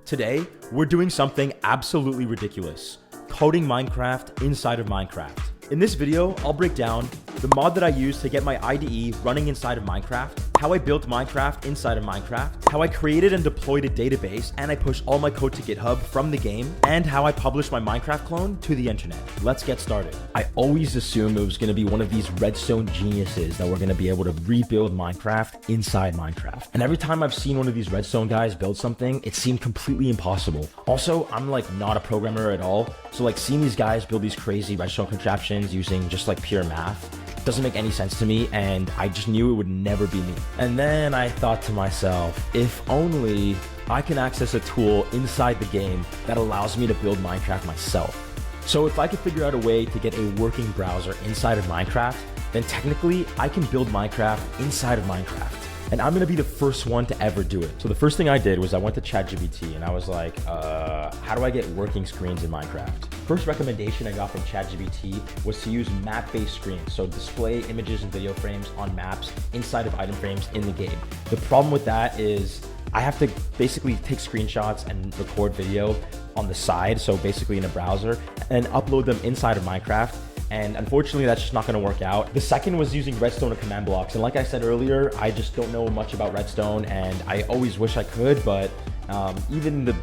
Today, we're doing something absolutely ridiculous, coding Minecraft inside of Minecraft. In this video, I'll break down the mod that I use to get my IDE running inside of Minecraft, how I built Minecraft inside of Minecraft, how I created and deployed a database and I pushed all my code to GitHub from the game, and how I published my Minecraft clone to the internet. Let's get started. I always assumed it was going to be one of these redstone geniuses that were going to be able to rebuild Minecraft inside Minecraft. And every time I've seen one of these redstone guys build something, it seemed completely impossible. Also, I'm like not a programmer at all, so like seeing these guys build these crazy redstone contraptions using just like pure math doesn't make any sense to me, and I just knew it would never be me. And then I thought to myself, if only I can access a tool inside the game that allows me to build Minecraft myself. So if I could figure out a way to get a working browser inside of Minecraft, then technically I can build Minecraft inside of Minecraft. And I'm gonna be the first one to ever do it. So the first thing I did was I went to ChatGPT and I was like, how do I get working screens in Minecraft? First recommendation I got from ChatGPT was to use map-based screens. So display images and video frames on maps inside of item frames in the game. The problem with that is I have to basically take screenshots and record video on the side. So basically in a browser, and upload them inside of Minecraft. And unfortunately, that's just not going to work out. The second was using redstone and command blocks. And like I said earlier, I just don't know much about redstone, and I always wish I could, but even the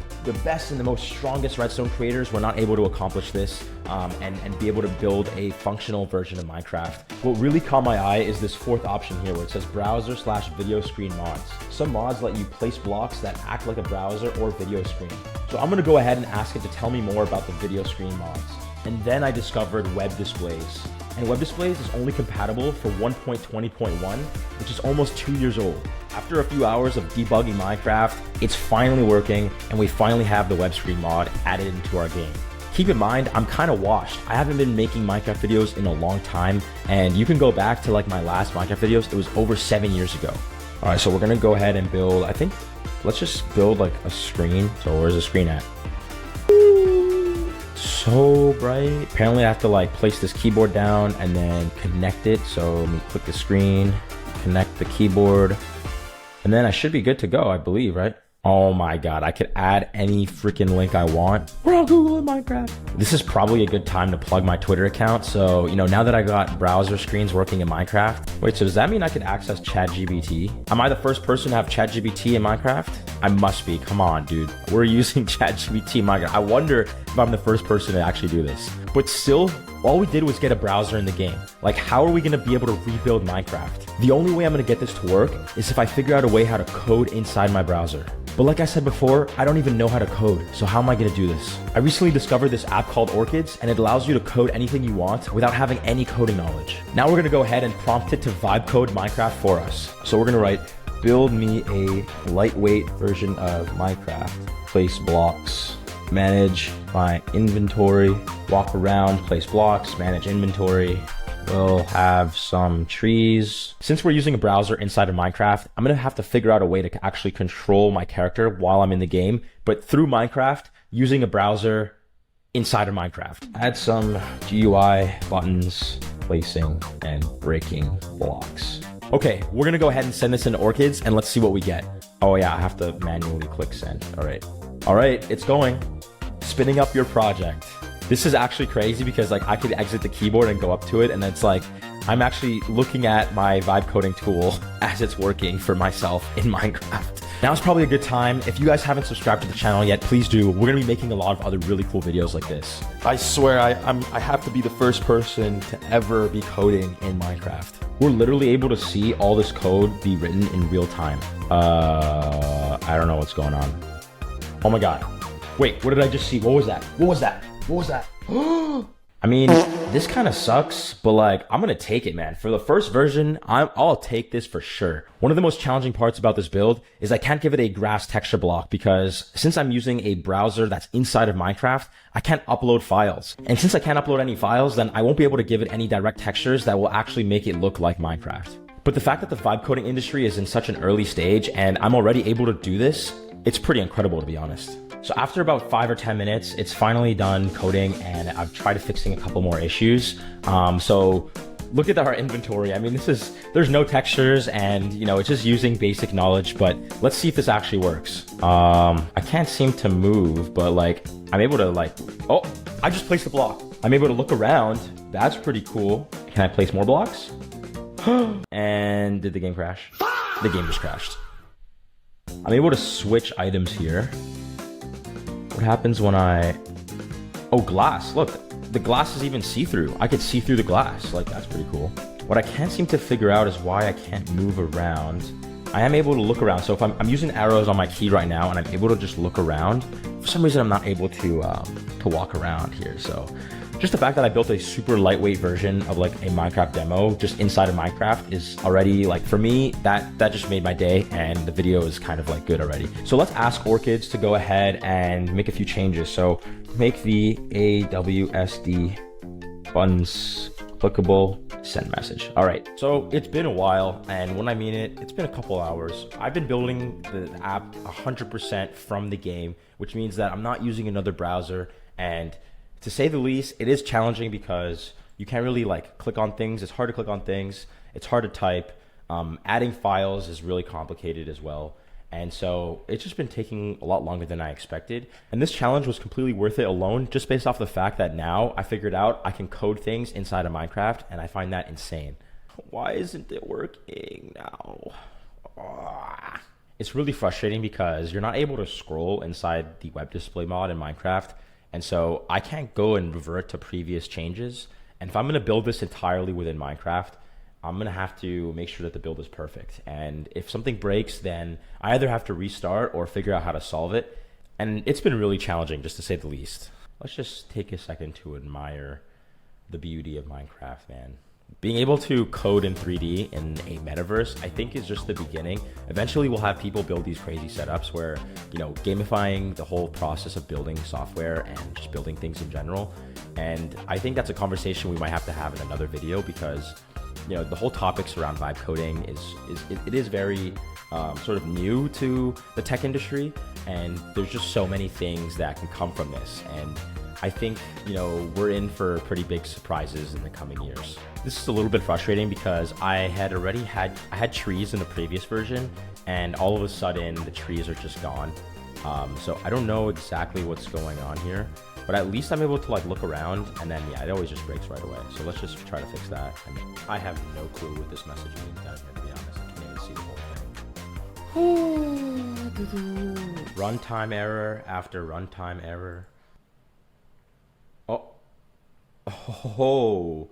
best and the most strongest redstone creators were not able to accomplish this and be able to build a functional version of Minecraft. What really caught my eye is this fourth option here where it says browser/video screen mods. Some mods let you place blocks that act like a browser or video screen. So I'm going to go ahead and ask it to tell me more about the video screen mods. And then I discovered WebDisplays. And WebDisplays is only compatible for 1.20.1, which is almost 2 years old. After a few hours of debugging Minecraft, it's finally working, and we finally have the web screen mod added into our game. Keep in mind, I'm kind of washed. I haven't been making Minecraft videos in a long time, and you can go back to like my last Minecraft videos. It was over 7 years ago. All right, so we're gonna go ahead and build, let's just build like a screen. So where's the screen at? So bright. Apparently I have to like place this keyboard down and then connect it. So let me click the screen, connect the keyboard, and then I should be good to go, I believe, right? Oh my God, I could add any freaking link I want. We're on Google and Minecraft. This is probably a good time to plug my Twitter account. So, now that I got browser screens working in Minecraft, wait, so does that mean I could access ChatGPT? Am I the first person to have ChatGPT in Minecraft? I must be, come on, dude. We're using ChatGPT in Minecraft. I wonder if I'm the first person to actually do this. But still, all we did was get a browser in the game. Like, how are we gonna be able to rebuild Minecraft? The only way I'm gonna get this to work is if I figure out a way how to code inside my browser. But like I said before, I don't even know how to code, so how am I gonna do this? I recently discovered this app called Orchids, and it allows you to code anything you want without having any coding knowledge. Now we're gonna go ahead and prompt it to vibe code Minecraft for us. So we're gonna write, build me a lightweight version of Minecraft, place blocks, manage my inventory, walk around, place blocks, manage inventory. We'll have some trees. Since we're using a browser inside of Minecraft, I'm gonna have to figure out a way to actually control my character while I'm in the game, but through Minecraft, using a browser inside of Minecraft. Add some GUI buttons, placing and breaking blocks. Okay, we're gonna go ahead and send this into Orchids and let's see what we get. Oh yeah, I have to manually click send. All right, it's going. Spinning up your project. This is actually crazy because like I could exit the keyboard and go up to it, and it's like I'm actually looking at my vibe coding tool as it's working for myself in Minecraft. Now is probably a good time. If you guys haven't subscribed to the channel yet, please do. We're gonna be making a lot of other really cool videos like this. I swear I have to be the first person to ever be coding in Minecraft. We're literally able to see all this code be written in real time. I don't know what's going on. Oh my God. Wait, what did I just see? What was that? What was that? What was that? I mean, this kind of sucks, but like, I'm gonna take it, man. For the first version, I'll take this for sure. One of the most challenging parts about this build is I can't give it a grass texture block because since I'm using a browser that's inside of Minecraft, I can't upload files. And since I can't upload any files, then I won't be able to give it any direct textures that will actually make it look like Minecraft. But the fact that the vibe coding industry is in such an early stage and I'm already able to do this, it's pretty incredible, to be honest. So after about 5 or 10 minutes, it's finally done coding, and I've tried fixing a couple more issues. So Look at our inventory. I mean, there's no textures and, you know, it's just using basic knowledge, but let's see if this actually works. I can't seem to move, but like, I'm able to like, oh, I just placed a block. I'm able to look around. That's pretty cool. Can I place more blocks? And did the game crash? The game just crashed. I'm able to switch items here. What happens when oh, glass, look. The glass is even see-through. I could see through the glass. Like, that's pretty cool. What I can't seem to figure out is why I can't move around. I am able to look around. So if I'm using arrows on my key right now and I'm able to just look around, for some reason I'm not able to walk around here. So just the fact that I built a super lightweight version of like a Minecraft demo just inside of Minecraft is already, like, for me, that just made my day, and the video is kind of like good already. So let's ask Orchids to go ahead and make a few changes. So make the AWSD buttons clickable, send message. All right, so it's been a while, and when I mean it, it's been a couple hours. I've been building the app 100% from the game, which means that I'm not using another browser, and to say the least, it is challenging because you can't really like click on things. It's hard to click on things. It's hard to type. Adding files is really complicated as well. And so it's just been taking a lot longer than I expected. And this challenge was completely worth it alone, just based off the fact that now I figured out I can code things inside of Minecraft, and I find that insane. Why isn't it working now? It's really frustrating because you're not able to scroll inside the WebDisplay mod in Minecraft. And so I can't go and revert to previous changes. And if I'm going to build this entirely within Minecraft, I'm going to have to make sure that the build is perfect. And if something breaks, then I either have to restart or figure out how to solve it. And it's been really challenging, just to say the least. Let's just take a second to admire the beauty of Minecraft, man. Being able to code in 3D in a metaverse, I think, is just the beginning. Eventually, we'll have people build these crazy setups where, you know, gamifying the whole process of building software and just building things in general. And I think that's a conversation we might have to have in another video because, you know, the whole topics around vibe coding is very sort of new to the tech industry, and there's just so many things that can come from this. And I think, you know, we're in for pretty big surprises in the coming years. This is a little bit frustrating because I had trees in the previous version, and all of a sudden the trees are just gone. So I don't know exactly what's going on here, but at least I'm able to like look around, and then yeah, it always just breaks right away. So let's just try to fix that. I mean, I have no clue what this message means, to be honest. I can't even see the whole thing. Runtime error after runtime error. Oh,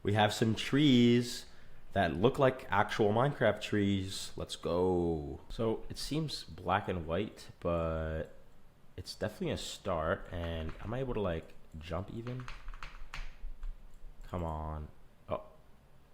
we have some trees that look like actual Minecraft trees. Let's go. So it seems black and white, but it's definitely a start. And am I able to like jump even? Come on. Oh,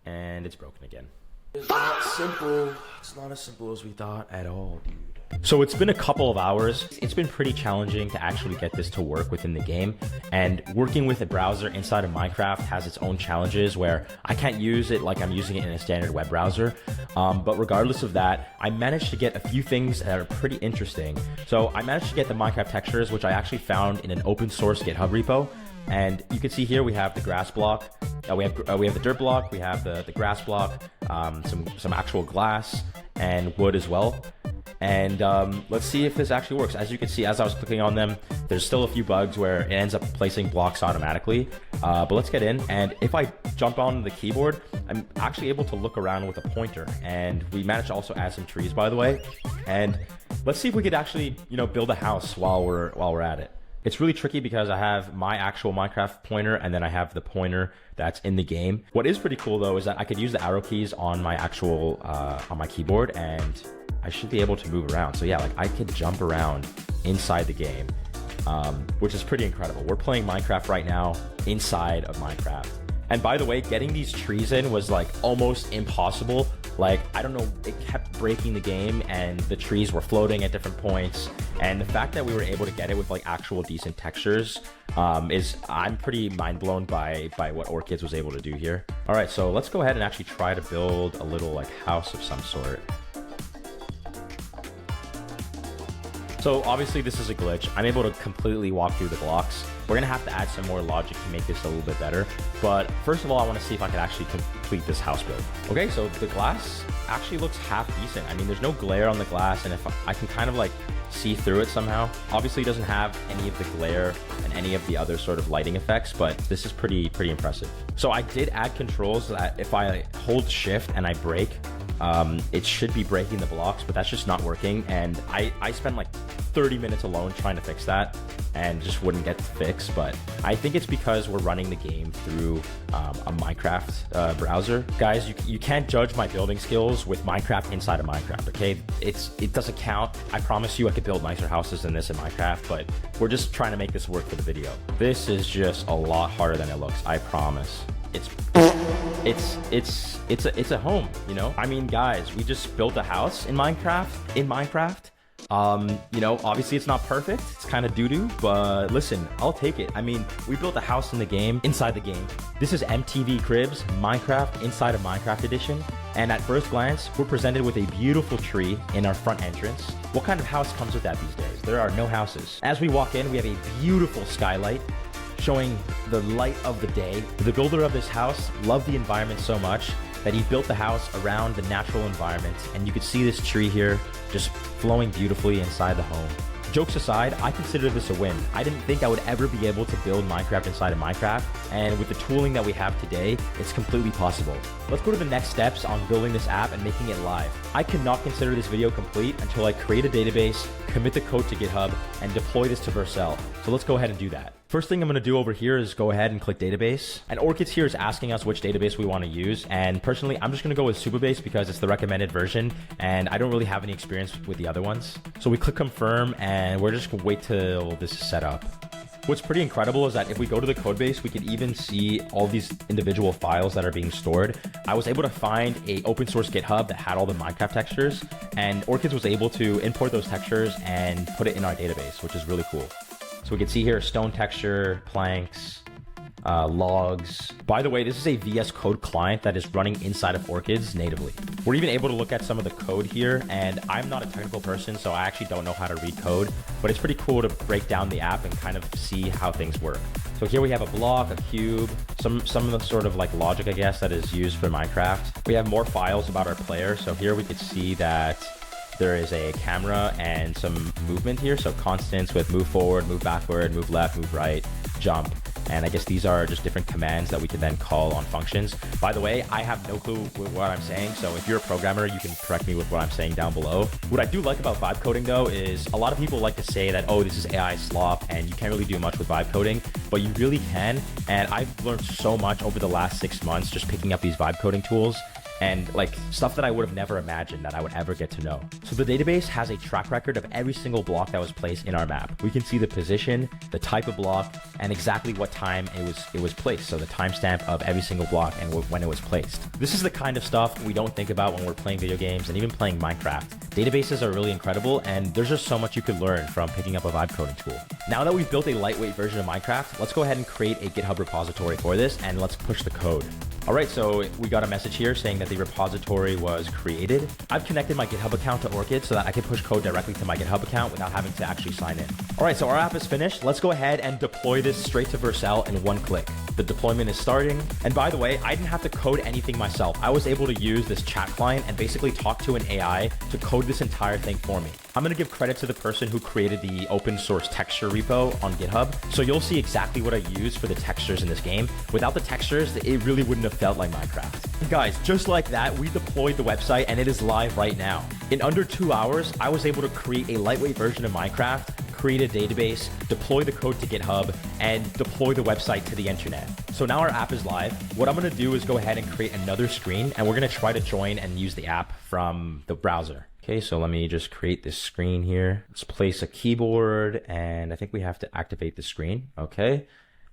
and it's broken again. It's not simple. It's not as simple as we thought at all, dude. So it's been a couple of hours. It's been pretty challenging to actually get this to work within the game. And working with a browser inside of Minecraft has its own challenges where I can't use it like I'm using it in a standard web browser. But regardless of that, I managed to get a few things that are pretty interesting. So I managed to get the Minecraft textures, which I actually found in an open source GitHub repo. And you can see here we have the grass block, we have the dirt block, we have the grass block, some actual glass and wood as well. And let's see if this actually works. As you can see, as I was clicking on them, there's still a few bugs where it ends up placing blocks automatically. But let's get in. And if I jump on the keyboard, I'm actually able to look around with a pointer. And we managed to also add some trees, by the way. And let's see if we could actually, you know, build a house while we're at it. It's really tricky because I have my actual Minecraft pointer and then I have the pointer that's in the game. What is pretty cool though is that I could use the arrow keys on my actual on my keyboard, and I should be able to move around. So yeah, like I could jump around inside the game, which is pretty incredible. We're playing Minecraft right now inside of Minecraft. And by the way, getting these trees in was like almost impossible. Like, I don't know, it kept breaking the game and the trees were floating at different points. And the fact that we were able to get it with like actual decent textures I'm pretty mind blown by what Orchids was able to do here. All right, so let's go ahead and actually try to build a little like house of some sort. So obviously this is a glitch. I'm able to completely walk through the blocks. We're gonna have to add some more logic to make this a little bit better. But first of all, I wanna see if I can actually complete this house build. Okay, so the glass actually looks half decent. I mean, there's no glare on the glass, and if I can kind of like see through it somehow. Obviously it doesn't have any of the glare and any of the other sort of lighting effects, but this is pretty impressive. So I did add controls that if I hold shift and I brake, it should be breaking the blocks, but that's just not working. And I spent like 30 minutes alone trying to fix that and just wouldn't get fixed. But I think it's because we're running the game through a Minecraft browser. Guys, you can't judge my building skills with Minecraft inside of Minecraft, okay? It doesn't count. I promise you I could build nicer houses than this in Minecraft, but we're just trying to make this work for the video. This is just a lot harder than it looks, I promise. It's a home, you know? I mean, guys, we just built a house in Minecraft. You know, obviously it's not perfect. It's kind of doo-doo, but listen, I'll take it. I mean, we built a house in the game, inside the game. This is MTV Cribs, Minecraft, inside of Minecraft edition. And at first glance, we're presented with a beautiful tree in our front entrance. What kind of house comes with that these days? There are no houses. As we walk in, we have a beautiful skylight showing the light of the day. The builder of this house loved the environment so much that he built the house around the natural environment, and you could see this tree here just flowing beautifully inside the home. Jokes aside, I consider this a win. I didn't think I would ever be able to build Minecraft inside of Minecraft, and with the tooling that we have today, it's completely possible. Let's go to the next steps on building this app and making it live. I cannot consider this video complete until I create a database, commit the code to GitHub, and deploy this to Vercel. So let's go ahead and do that. First thing I'm going to do over here is go ahead and click database. And Orchids here is asking us which database we want to use. And personally, I'm just going to go with Supabase because it's the recommended version and I don't really have any experience with the other ones. So we click confirm and we're just going to wait till this is set up. What's pretty incredible is that if we go to the code base, we can even see all these individual files that are being stored. I was able to find a open source GitHub that had all the Minecraft textures, and Orchids was able to import those textures and put it in our database, which is really cool. So we can see here stone texture, planks, logs. By the way, this is a VS Code client that is running inside of Orchids natively. We're even able to look at some of the code here, and I'm not a technical person, so I actually don't know how to read code, but it's pretty cool to break down the app and kind of see how things work. So here we have a block, a cube, some of the sort of like logic, I guess, that is used for Minecraft. We have more files about our player. So here we could see that there is a camera and some movement here. So constants with move forward, move backward, move left, move right, jump. And I guess these are just different commands that we can then call on functions. By the way, I have no clue with what I'm saying. So if you're a programmer, you can correct me with what I'm saying down below. What I do like about vibe coding though, is a lot of people like to say that, oh, this is AI slop and you can't really do much with vibe coding, but you really can. And I've learned so much over the last 6 months just picking up these vibe coding tools. And like stuff that I would have never imagined that I would ever get to know. So the database has a track record of every single block that was placed in our map. We can see the position, the type of block, and exactly what time it was placed. So the timestamp of every single block and when it was placed. This is the kind of stuff we don't think about when we're playing video games and even playing Minecraft. Databases are really incredible, and there's just so much you could learn from picking up a vibe coding tool. Now that we've built a lightweight version of Minecraft, let's go ahead and create a GitHub repository for this, and let's push the code. All right, so we got a message here saying that the repository was created. I've connected my GitHub account to Orchid so that I can push code directly to my GitHub account without having to actually sign in. All right, so our app is finished. Let's go ahead and deploy this straight to Vercel in one click. The deployment is starting. And by the way, I didn't have to code anything myself. I was able to use this chat client and basically talk to an AI to code this entire thing for me. I'm gonna give credit to the person who created the open source texture repo on GitHub. So you'll see exactly what I use for the textures in this game. Without the textures, it really wouldn't have felt like Minecraft. And guys, just like that, we deployed the website and it is live right now. In under 2 hours, I was able to create a lightweight version of Minecraft, create a database, deploy the code to GitHub, and deploy the website to the internet. So now our app is live. What I'm gonna do is go ahead and create another screen, and we're gonna try to join and use the app from the browser. Okay, so let me just create this screen here. Let's place a keyboard, and I think we have to activate the screen. Okay.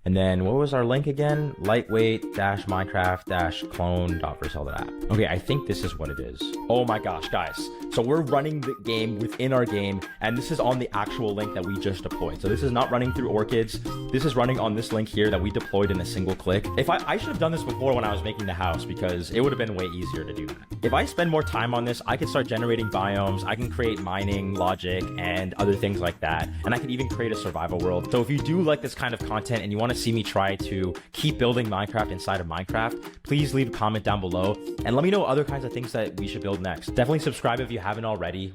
And then what was our link again? Lightweight-minecraft-clone.vercel.app. Okay, I think this is what it is. Oh my gosh, guys. So we're running the game within our game, and this is on the actual link that we just deployed. So this is not running through Orchids. This is running on this link here that we deployed in a single click. If I should have done this before when I was making the house, because it would have been way easier to do that. If I spend more time on this, I could start generating biomes. I can create mining logic and other things like that. And I can even create a survival world. So if you do like this kind of content and you want want to see me try to keep building Minecraft inside of Minecraft, please leave a comment down below and let me know other kinds of things that we should build next. Definitely subscribe if you haven't already.